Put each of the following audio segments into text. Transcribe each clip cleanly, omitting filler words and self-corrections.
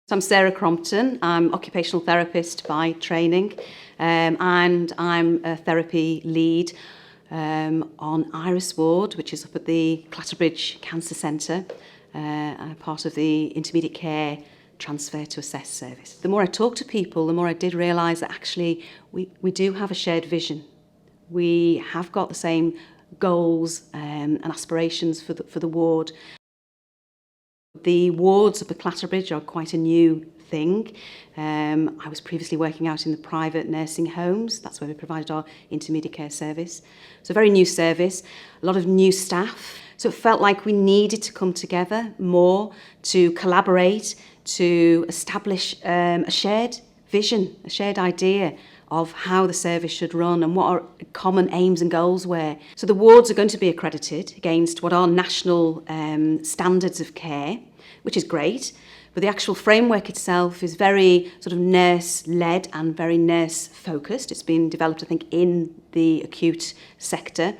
So I'm Sarah Compton. I'm occupational therapist by training, and I'm a therapy lead on Iris Ward, which is up at the Clatterbridge Cancer Centre, part of the intermediate care transfer to assess service. The more I talk to people, the more I did realise that actually we do have a shared vision. We have got the same goals and aspirations for the ward. The wards up at Clatterbridge are quite a new thing. I was previously working out in the private nursing homes. That's where we provided our intermediate care service. So a very new service, a lot of new staff. So it felt like we needed to come together more to collaborate, to establish a shared vision, a shared idea of how the service should run and what our common aims and goals were. So the wards are going to be accredited against what are national standards of care, which is great, but the actual framework itself is very sort of nurse-led and very nurse-focused. It's been developed, I think, in the acute sector,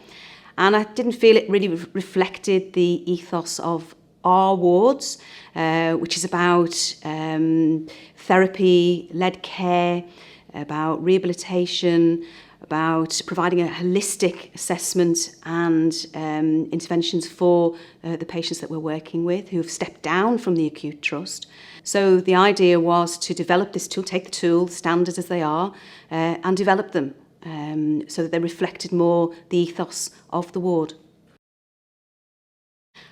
and I didn't feel it really reflected the ethos of our wards, which is about therapy-led care, about rehabilitation, about providing a holistic assessment and interventions for the patients that we're working with who have stepped down from the acute trust. So the idea was to develop this tool, take the tool, standards as they are, and develop them so that they reflected more the ethos of the ward.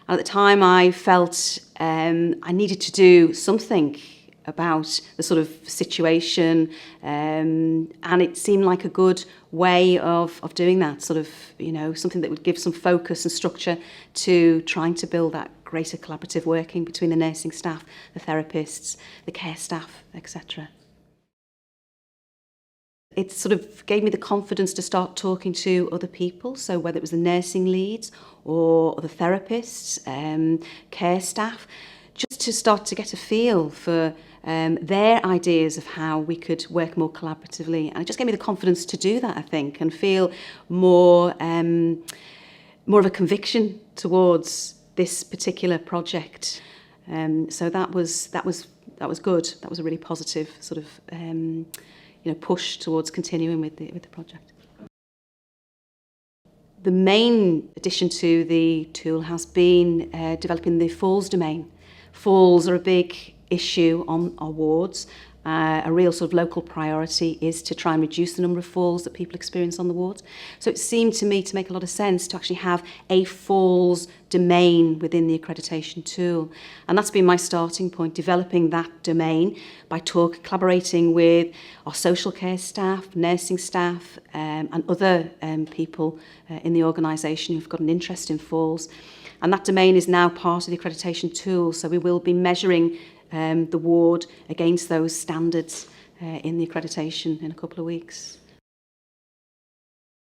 And at the time I felt I needed to do something about the sort of situation, and it seemed like a good way of doing that, sort of, you know, something that would give some focus and structure to trying to build that greater collaborative working between the nursing staff, the therapists, the care staff, etc. It sort of gave me the confidence to start talking to other people, so whether it was the nursing leads or the therapists, care staff, just to start to get a feel for their ideas of how we could work more collaboratively. And it just gave me the confidence to do that, I think, and feel more of a conviction towards this particular project. So that was good. That was a really positive sort of push towards continuing with the project. The main addition to the tool has been developing the falls domain. Falls are a big issue on our wards. A real sort of local priority is to try and reduce the number of falls that people experience on the wards. So it seemed to me to make a lot of sense to actually have a falls domain within the accreditation tool. And that's been my starting point, developing that domain by collaborating with our social care staff, nursing staff, and other people in the organisation who've got an interest in falls. And that domain is now part of the accreditation tool, so we will be measuring the ward against those standards in the accreditation in a couple of weeks.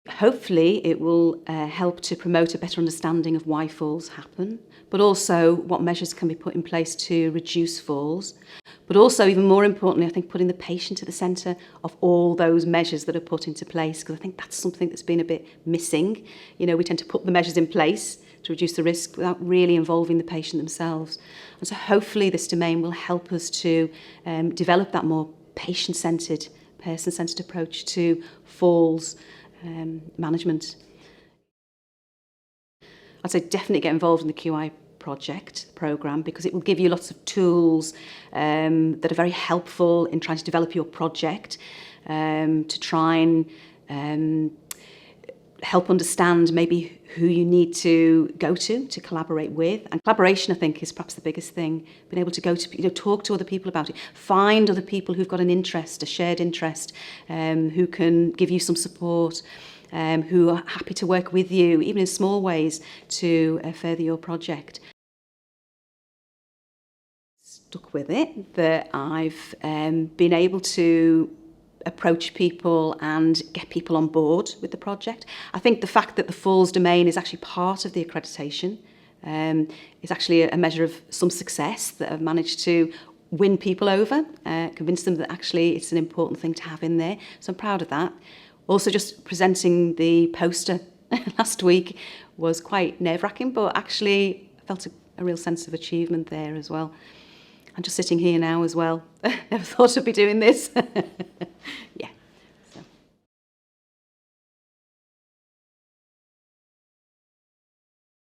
Hopefully it will help to promote a better understanding of why falls happen, but also what measures can be put in place to reduce falls. But also, even more importantly, I think putting the patient at the centre of all those measures that are put into place, because I think that's something that's been a bit missing. You know, we tend to put the measures in place to reduce the risk without really involving the patient themselves. And so hopefully this domain will help us to develop that more patient-centred, person-centred approach to falls management. I'd say definitely get involved in the QI project programme, because it will give you lots of tools that are very helpful in trying to develop your project, to try and help understand maybe who you need to go to collaborate with. And collaboration, I think, is perhaps the biggest thing. Being able to go to, talk to other people about it, find other people who've got an interest, a shared interest, who can give you some support, who are happy to work with you, even in small ways, to further your project. Stuck with it, that I've been able to approach people and get people on board with the project. I think the fact that the falls domain is actually part of the accreditation is actually a measure of some success, that I've managed to win people over, convince them that actually it's an important thing to have in there. So I'm proud of that. Also, just presenting the poster last week was quite nerve-wracking, but actually I felt a real sense of achievement there as well. I'm just sitting here now as well. Never thought I'd be doing this. Yeah.